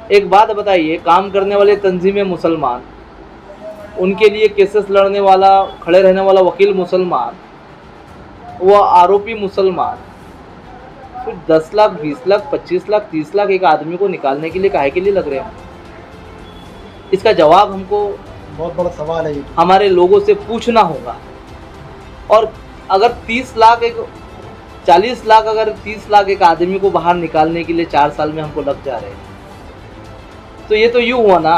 एक बात बताइए, काम करने वाले तंजीमें मुसलमान, उनके लिए केसेस लड़ने वाला, खड़े रहने वाला वकील मुसलमान, वो आरोपी मुसलमान, फिर 10 लाख, 20 लाख, 25 लाख, 30 लाख एक आदमी को निकालने के लिए काहे के लिए लग रहे हैं? इसका जवाब हमको बहुत बड़ा सवाल है ये। हमारे लोगों से पूछना होगा। और अगर 30 लाख एक 40 लाख, अगर 30 लाख एक आदमी को बाहर निकालने के लिए 4 साल में हमको लग जा रहे हैं, तो ये तो यूँ हुआ ना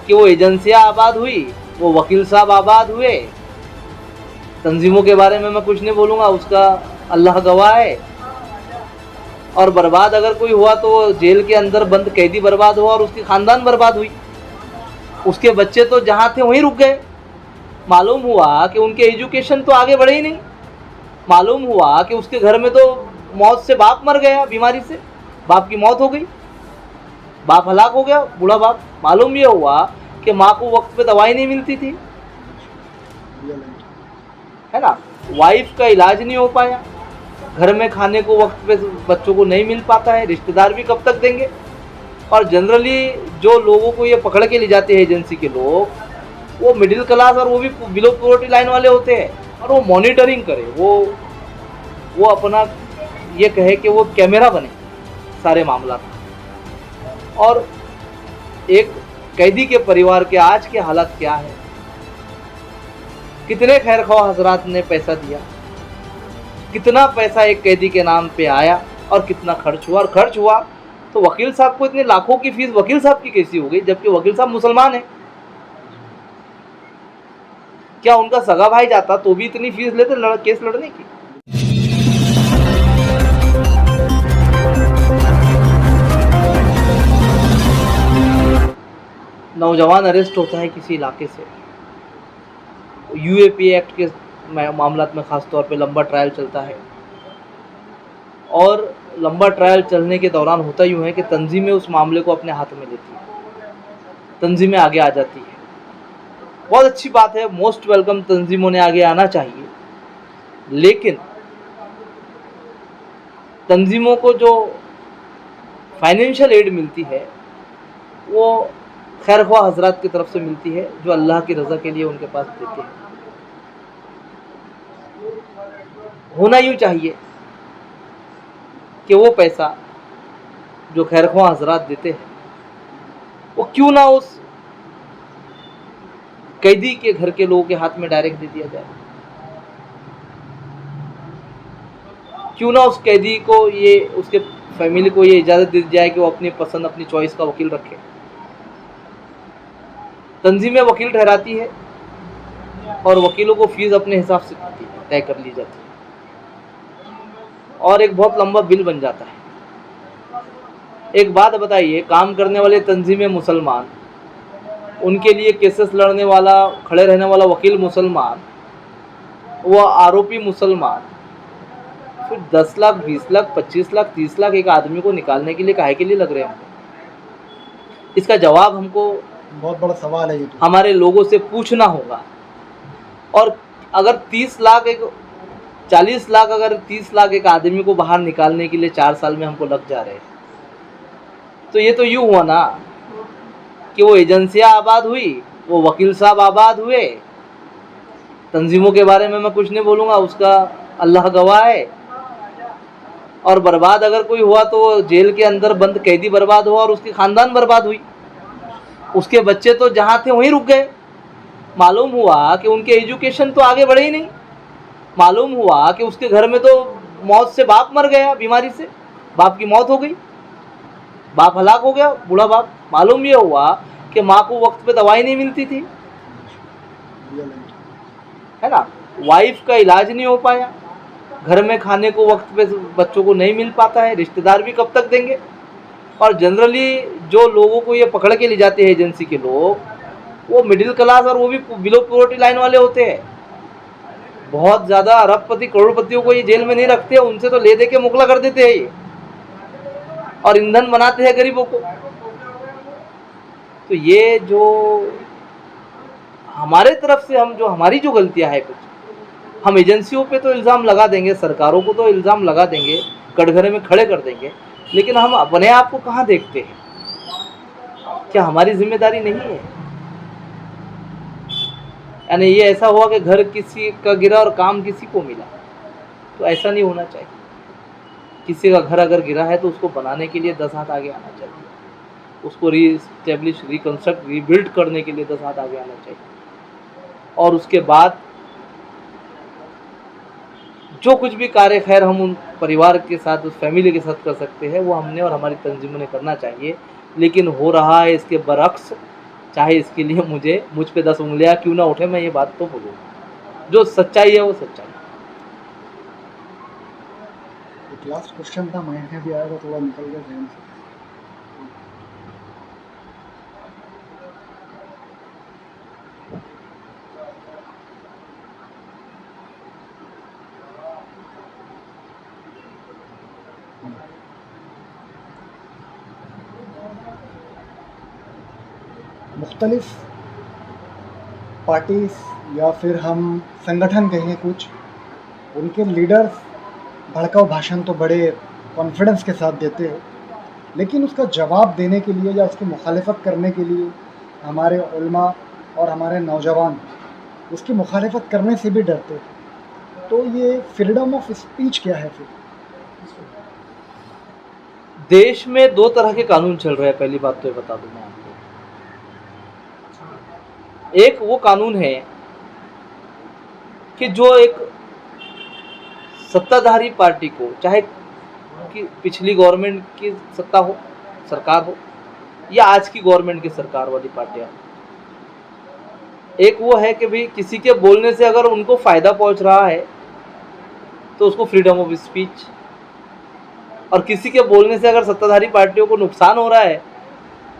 कि वो एजेंसियां आबाद हुई, वो वकील साहब आबाद हुए। तंजीमों के बारे में मैं कुछ नहीं बोलूँगा, उसका अल्लाह गवाह है। और बर्बाद अगर कोई हुआ तो जेल के अंदर बंद कैदी बर्बाद हुआ और उसकी ख़ानदान बर्बाद हुई। उसके बच्चे तो जहाँ थे वहीं रुक गए। मालूम हुआ कि उनके एजुकेशन तो आगे बढ़े ही नहीं। मालूम हुआ कि उसके घर में तो मौत से बाप मर गया, बीमारी से बाप की मौत हो गई, बाप हलाक हो गया, बूढ़ा बाप। मालूम ये हुआ कि माँ को वक्त पे दवाई नहीं मिलती थी, है ना, वाइफ का इलाज नहीं हो पाया, घर में खाने को वक्त पे बच्चों को नहीं मिल पाता है, रिश्तेदार भी कब तक देंगे। और जनरली जो लोगों को ये पकड़ के ले जाते हैं एजेंसी के लोग, वो मिडिल क्लास और वो भी बिलो पॉवर्टी लाइन वाले होते हैं। और वो मॉनिटरिंग करे, वो अपना ये कहे कि वो कैमरा बने सारे मामला का। और एक कैदी के परिवार के आज के हालात क्या है, कितने खैरख्वाह हजरात ने पैसा दिया, कितना पैसा एक कैदी के नाम पे आया और कितना खर्च हुआ। और खर्च हुआ तो वकील साहब को इतने लाखों की फीस वकील साहब की कैसी हो गई, जबकि वकील साहब मुसलमान है। क्या उनका सगा भाई जाता तो भी इतनी फीस लेते केस लड़ने की? नौजवान अरेस्ट होता है किसी इलाके से, यूएपी एक्ट के मामला में ख़ास तौर पे लंबा ट्रायल चलता है। और लंबा ट्रायल चलने के दौरान होता यूँ है कि तंजीमें उस मामले को अपने हाथ में लेती है, तंजीमें आगे आ जाती है। बहुत अच्छी बात है, मोस्ट वेलकम, तंजीमों ने आगे आना चाहिए। लेकिन तंजीमों को जो फाइनेंशियल एड मिलती है वो खैरख्वाह हजरात की तरफ से मिलती है, जो अल्लाह की रज़ा के लिए उनके पास देते हैं। होना यूँ चाहिए कि वो पैसा जो खैरख्वाह हजरात देते हैं वो क्यों ना उस कैदी के घर के लोगों के हाथ में डायरेक्ट दे दिया जाए। क्यों ना उस कैदी को ये, उसके फैमिली को ये इजाज़त दे दी जाए कि वो अपनी पसंद, अपनी चॉइस का वकील रखे। तंजीमें वकील ठहराती है और वकीलों को फीस अपने हिसाब से तय कर ली जाती है और एक बहुत लंबा बिल बन जाता है। एक बात बताइए, काम करने वाले तंजीमें मुसलमान, उनके लिए केसेस लड़ने वाला, खड़े रहने वाला वकील मुसलमान, वो आरोपी मुसलमान, फिर 10 लाख, 20 लाख, 25 लाख, 30 लाख एक आदमी को निकालने के लिए काहे के लिए लग रहे हैं? इसका जवाब हमको बहुत बड़ा सवाल है ये। हमारे लोगों से पूछना होगा। और अगर 30 लाख एक 40 लाख, अगर 30 लाख एक आदमी को बाहर निकालने के लिए 4 साल में हमको लग जा रहे हैं, तो ये तो यूँ हुआ ना कि वो एजेंसियां आबाद हुई, वो वकील साहब आबाद हुए। तंजीमों के बारे में मैं कुछ नहीं बोलूँगा, उसका अल्लाह गवाह है। और बर्बाद अगर कोई हुआ तो जेल के अंदर बंद कैदी बर्बाद हुआ और उसकी ख़ानदान बर्बाद हुई। उसके बच्चे तो जहाँ थे वहीं रुक गए। मालूम हुआ कि उनके एजुकेशन तो आगे बढ़े ही नहीं। मालूम हुआ कि उसके घर में तो मौत से बाप मर गया, बीमारी से बाप की मौत हो गई, बाप हलाक हो गया, बूढ़ा बाप। मालूम ये हुआ कि माँ को वक्त पे दवाई नहीं मिलती थी, है ना, वाइफ का इलाज नहीं हो पाया, घर में खाने को वक्त पे बच्चों को नहीं मिल पाता है, रिश्तेदार भी कब तक देंगे। और जनरली जो लोगों को ये पकड़ के ले जाते हैं एजेंसी के लोग, वो मिडिल क्लास और वो भी बिलो पॉवर्टी लाइन वाले होते हैं। बहुत ज़्यादा अरबपति, करोड़पतियों को ये जेल में नहीं रखते, उनसे तो ले दे के मुकला कर देते हैं ये, और ईंधन बनाते हैं गरीबों को। तो ये जो हमारे तरफ से हम, जो हमारी जो गलतियां है, कुछ हम एजेंसियों पे तो इल्ज़ाम लगा देंगे, सरकारों को तो इल्ज़ाम लगा देंगे, कटघरे में खड़े कर देंगे, लेकिन हम अपने आप को कहाँ देखते हैं? क्या हमारी जिम्मेदारी नहीं है? यानी ये ऐसा हुआ कि घर किसी का गिरा और काम किसी को मिला, तो ऐसा नहीं होना चाहिए। किसी का घर अगर गिरा है तो उसको बनाने के लिए 10 हाथ आगे आना चाहिए, उसको रीस्टेब्लिश, रिकंस्ट्रक्ट, रीबिल्ड करने के लिए 10 हाथ आगे आना चाहिए। और उसके बाद जो कुछ भी कार्य खैर हम उन परिवार के साथ, उस फैमिली के साथ कर सकते हैं, वो हमने और हमारी तंजीमों ने करना चाहिए। लेकिन हो रहा है इसके बरक्स, चाहे इसके लिए मुझ पे 10 उंगलियां क्यों ना उठे, मैं ये बात तो बोलूँगा। जो सच्चाई है वो सच्चाई। एक लास्ट क्वेश्चन था, माइंड में भी आया था, थोड़ा निकल गया ध्यान से। मुख्तलिफ पार्टीज या फिर हम संगठन कहें कुछ, उनके लीडर्स भड़काऊ भाषण तो बड़े कॉन्फिडेंस के साथ देते हैं, लेकिन उसका जवाब देने के लिए या उसकी मुखालिफत करने के लिए हमारे उलमा और हमारे नौजवान उसकी मुखालिफत करने से भी डरते हैं। तो ये फ्रीडम ऑफ स्पीच क्या है फिर? देश में 2 तरह के कानून चल रहे हैं, पहली बात तो ये बता दूं मैं आपको। एक वो कानून है कि जो एक सत्ताधारी पार्टी को, चाहे कि पिछली गवर्नमेंट की सत्ता हो, सरकार हो, या आज की गवर्नमेंट की सरकार वाली पार्टियां, एक वो है कि भाई किसी के बोलने से अगर उनको फायदा पहुंच रहा है तो उसको फ्रीडम ऑफ स्पीच, और किसी के बोलने से अगर सत्ताधारी पार्टियों को नुकसान हो रहा है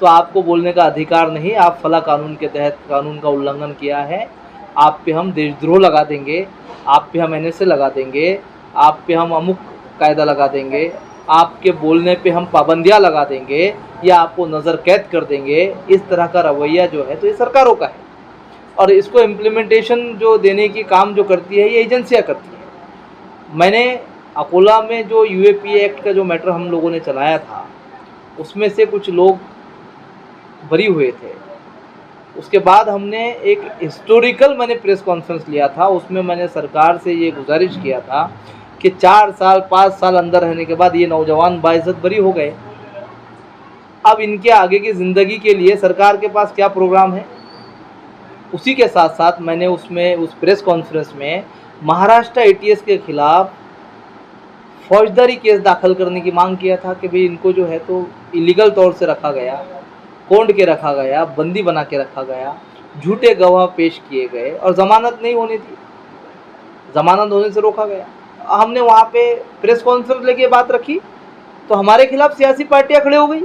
तो आपको बोलने का अधिकार नहीं, आप फला कानून के तहत कानून का उल्लंघन किया है, आप पे हम देशद्रोह लगा देंगे, आप पे हम NSA लगा देंगे, आप पे हम अमुक कायदा लगा देंगे, आपके बोलने पे हम पाबंदियां लगा देंगे, या आपको नज़र कैद कर देंगे। इस तरह का रवैया जो है तो ये सरकारों का है, और इसको इम्प्लीमेंटेशन जो देने की काम जो करती है ये एजेंसियाँ करती है। मैंने अकोला में जो UAPA एक्ट का जो मैटर हम लोगों ने चलाया था, उसमें से कुछ लोग बरी हुए थे। उसके बाद हमने एक हिस्टोरिकल प्रेस कॉन्फ्रेंस लिया था, उसमें मैंने सरकार से ये गुजारिश किया था कि 4 साल 5 साल अंदर रहने के बाद ये नौजवान बाइज्जत बरी हो गए, अब इनके आगे की ज़िंदगी के लिए सरकार के पास क्या प्रोग्राम है। उसी के साथ साथ मैंने उसमें उस प्रेस कॉन्फ्रेंस में महाराष्ट्र ATS के खिलाफ फौजदारी केस दाखिल करने की मांग किया था कि भाई इनको जो है तो इलीगल तौर से रखा गया, कोंड के रखा गया, बंदी बना के रखा गया, झूठे गवाह पेश किए गए और ज़मानत नहीं होनी थी, ज़मानत होने से रोका गया। हमने वहाँ पे प्रेस कॉन्फ्रेंस लेके बात रखी तो हमारे खिलाफ सियासी पार्टियाँ खड़े हो गई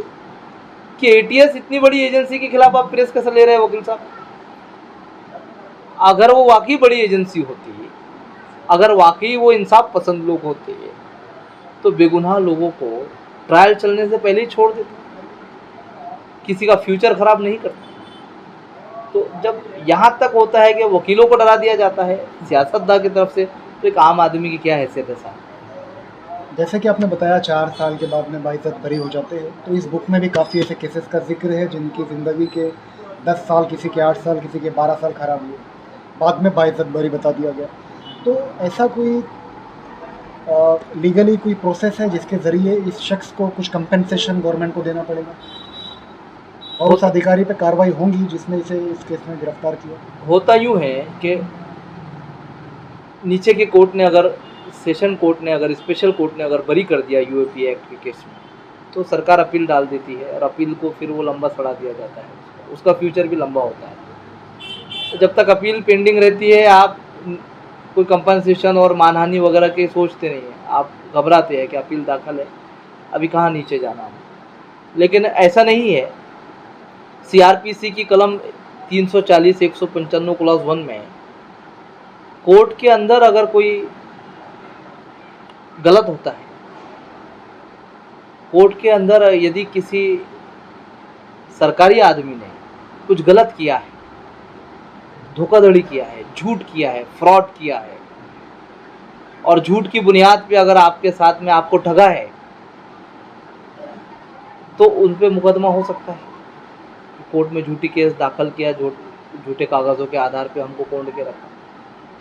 कि ATS इतनी बड़ी एजेंसी के खिलाफ आप प्रेस कैसे ले रहे हैं वकील साहब। अगर वो वाकई बड़ी एजेंसी होती, अगर वाकई वो इंसाफ पसंद लोग होते, तो बेगुनाह लोगों को ट्रायल चलने से पहले ही छोड़ देते, किसी का फ्यूचर खराब नहीं करते। तो जब यहाँ तक होता है कि वकीलों को डरा दिया जाता है सियासतदान की तरफ से, तो एक आम आदमी की क्या हैसियत है साहब। जैसे कि आपने बताया 4 साल के बाद में बाइज्जत बरी हो जाते हैं, तो इस बुक में भी काफ़ी ऐसे केसेस का जिक्र है जिनकी ज़िंदगी के 10 साल, किसी के 8 साल, किसी के 12 साल खराब हुए, बाद में बाइज्जत बरी बता दिया गया। तो ऐसा कोई लीगली कोई प्रोसेस है जिसके ज़रिए इस शख्स को कुछ कंपेंसेशन गवर्नमेंट को देना पड़ेगा और उस अधिकारी पे कार्रवाई होंगी जिसने इसे इस केस में गिरफ्तार किया? होता यूँ है कि नीचे के कोर्ट ने अगर, सेशन कोर्ट ने अगर, स्पेशल कोर्ट ने अगर बरी कर दिया UAPA एक्ट के केस में, तो सरकार अपील डाल देती है और अपील को फिर वो लंबा सड़ा दिया जाता है, उसका फ्यूचर भी लंबा होता है। तो जब तक अपील पेंडिंग रहती है आप कोई कंपनसेशन और मानहानि वगैरह के सोचते नहीं हैं, आप घबराते हैं कि अपील दाखिल है, अभी कहाँ नीचे जाना है। लेकिन ऐसा नहीं है। CRPC की कलम 340 195 क्लॉज 1 में कोर्ट के अंदर अगर कोई गलत होता है, कोर्ट के अंदर यदि किसी सरकारी आदमी ने कुछ गलत किया है, धोखाधड़ी किया है, झूठ किया है, फ्रॉड किया है, और झूठ की बुनियाद पे अगर आपके साथ में आपको ठगा है, तो उन पे मुकदमा हो सकता है। कोर्ट में झूठी केस दाखिल किया, झूठे कागज़ों के आधार पे हमको कोर्ट के रखा,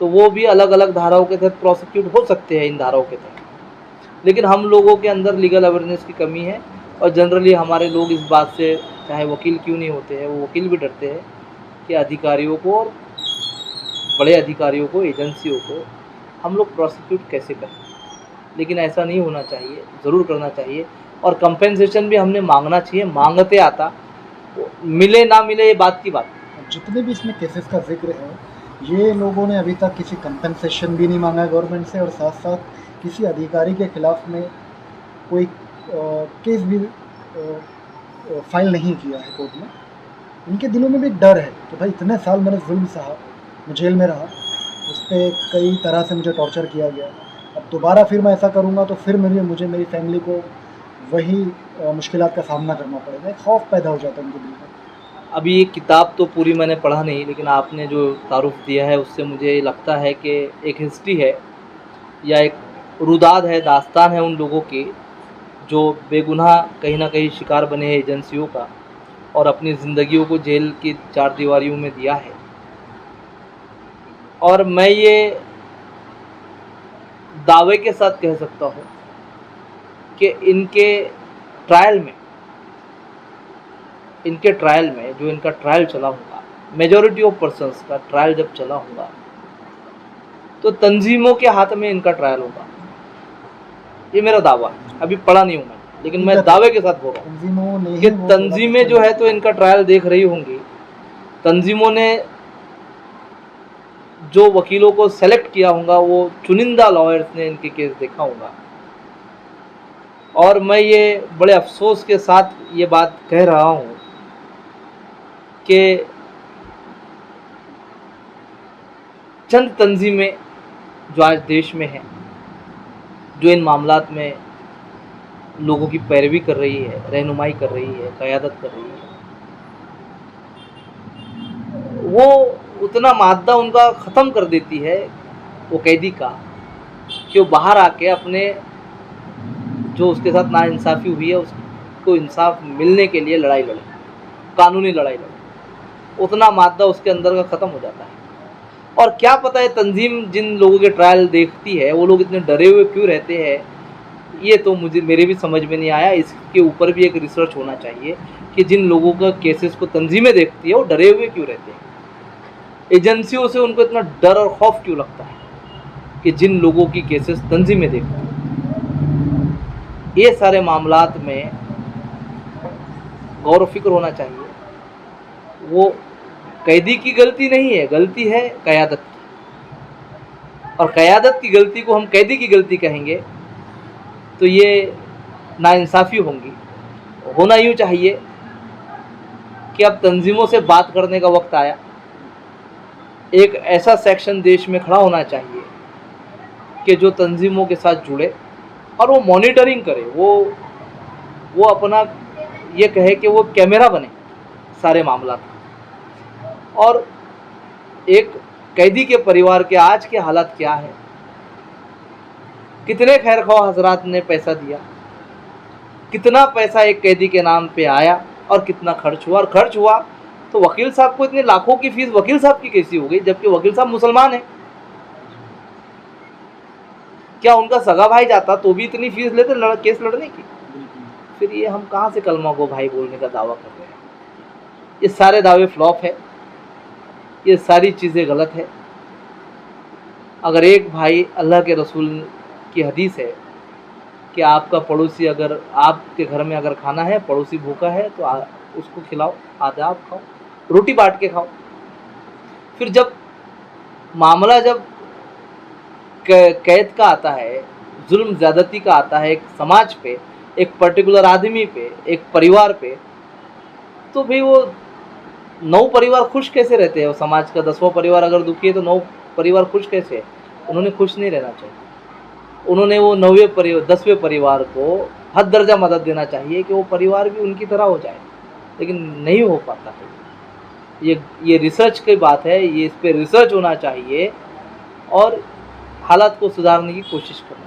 तो वो भी अलग अलग धाराओं के तहत प्रोसिक्यूट हो सकते हैं इन धाराओं के तहत। लेकिन हम लोगों के अंदर लीगल अवेयरनेस की कमी है, और जनरली हमारे लोग इस बात से, चाहे वकील क्यों नहीं होते हैं, वो वकील भी डरते हैं कि अधिकारियों को, और बड़े अधिकारियों को, एजेंसियों को हम लोग प्रोसिक्यूट कैसे करें। लेकिन ऐसा नहीं होना चाहिए, ज़रूर करना चाहिए, और कंपेंसेशन भी हमने मांगना चाहिए, मांगते आता, मिले ना मिले ये बात की बात। जितने भी इसमें केसेस का जिक्र है, ये लोगों ने अभी तक किसी कंपनसेशन भी नहीं मांगा है गवर्नमेंट से, और साथ साथ किसी अधिकारी के खिलाफ में कोई केस भी फाइल नहीं किया है कोर्ट में। इनके दिलों में भी एक डर है कि भाई इतने साल मैंने जुल्म सहा, मैं जेल में रहा, उस पर कई तरह से मुझे टॉर्चर किया गया, अब दोबारा फिर मैं ऐसा करूँगा तो फिर मुझे मेरी फैमिली को वही मुश्किलात का सामना करना पड़ेगा। एक खौफ पैदा हो जाता है उनके दिल में। अभी ये किताब तो पूरी मैंने पढ़ा नहीं, लेकिन आपने जो तारुफ दिया है उससे मुझे लगता है कि एक हिस्ट्री है, या एक रुदाद है, दास्तान है उन लोगों की जो बेगुनाह कहीं ना कहीं शिकार बने हैं एजेंसियों का, और अपनी ज़िंदगियों को जेल की चार दीवारियों में दिया है। और मैं ये दावे के साथ कह सकता हूँ कि इनके ट्रायल में जो इनका ट्रायल चला होगा, मेजॉरिटी ऑफ पर्सन्स का ट्रायल जब चला होगा, तो तंजीमों के हाथ में इनका ट्रायल होगा। ये मेरा दावा है, अभी पढ़ा नहीं हूँ मैं, लेकिन मैं दावे के साथ बोल रहा हूँ कि तंजीमें जो है तो इनका ट्रायल देख रही होंगी। तंजीमों ने जो वकीलों को सेलेक्ट किया होगा, वो चुनिंदा लॉयर्स ने इनके केस देखा होगा। और मैं ये बड़े अफसोस के साथ ये बात कह रहा हूँ कि चंद तंजीमें जो आज देश में हैं, जो इन मामलात में लोगों की पैरवी कर रही है, रहनुमाई कर रही है, क़यादत कर रही है, वो उतना मादा उनका ख़त्म कर देती है वो कैदी का, कि वो बाहर आके अपने जो उसके साथ नाइंसाफ़ी हुई है उसको इंसाफ मिलने के लिए लड़ाई लड़े, कानूनी लड़ाई लड़े। उतना मादा उसके अंदर का ख़त्म हो जाता है। और क्या पता है तंजीम जिन लोगों के ट्रायल देखती है वो लोग इतने डरे हुए क्यों रहते हैं, ये तो मेरे भी समझ में नहीं आया। इसके ऊपर भी एक रिसर्च होना चाहिए कि जिन लोगों का केसेस को तंजीमें देखती है वो डरे हुए क्यों रहते हैं, एजेंसियों से उनको इतना डर और खौफ क्यों लगता है कि जिन लोगों की केसेस तंजीमें देखती हैं। ये सारे मामलात में गौर फिक्र होना चाहिए। वो कैदी की गलती नहीं है, गलती है क़यादत की, और क़यादत की गलती को हम कैदी की गलती कहेंगे तो ये नाइंसाफ़ी होंगी। होना यूँ चाहिए कि अब तंजीमों से बात करने का वक्त आया। एक ऐसा सेक्शन देश में खड़ा होना चाहिए कि जो तंजीमों के साथ जुड़े और वो मॉनिटरिंग करे, वो अपना ये कहे कि वो कैमरा बने सारे मामला। और एक कैदी के परिवार के आज के हालात क्या है, कितने खैरख्वाह हजरात ने पैसा दिया, कितना पैसा एक कैदी के नाम पे आया और कितना खर्च हुआ, और खर्च हुआ तो वकील साहब को इतने लाखों की फीस वकील साहब की कैसी हो गई, जबकि वकील साहब मुसलमान है। क्या उनका सगा भाई जाता तो भी इतनी फीस लेते केस लड़ने की? फिर ये हम कहाँ से कलमा को भाई बोलने का दावा कर रहे हैं? ये सारे दावे फ्लॉप है, ये सारी चीज़ें गलत है। अगर एक भाई, अल्लाह के रसूल की हदीस है कि आपका पड़ोसी, अगर आपके घर में अगर खाना है, पड़ोसी भूखा है तो उसको खिलाओ, आधा आप खाओ, रोटी बांट के खाओ। फिर जब मामला जब कैद का आता है, जुल्म ज़्यादती का आता है एक समाज पे, एक पर्टिकुलर आदमी पे, एक परिवार पे, तो भाई वो 9 परिवार खुश कैसे रहते हैं? वो समाज का 10वां परिवार अगर दुखी है तो 9 परिवार खुश कैसे है? उन्होंने खुश नहीं रहना चाहिए। उन्होंने वो 10वें परिवार को हद दर्जा मदद देना चाहिए कि वो परिवार भी उनकी तरह हो जाए, लेकिन नहीं हो पाता है। ये रिसर्च की बात है, ये इस पर रिसर्च होना चाहिए और हालात को सुधारने की कोशिश करना।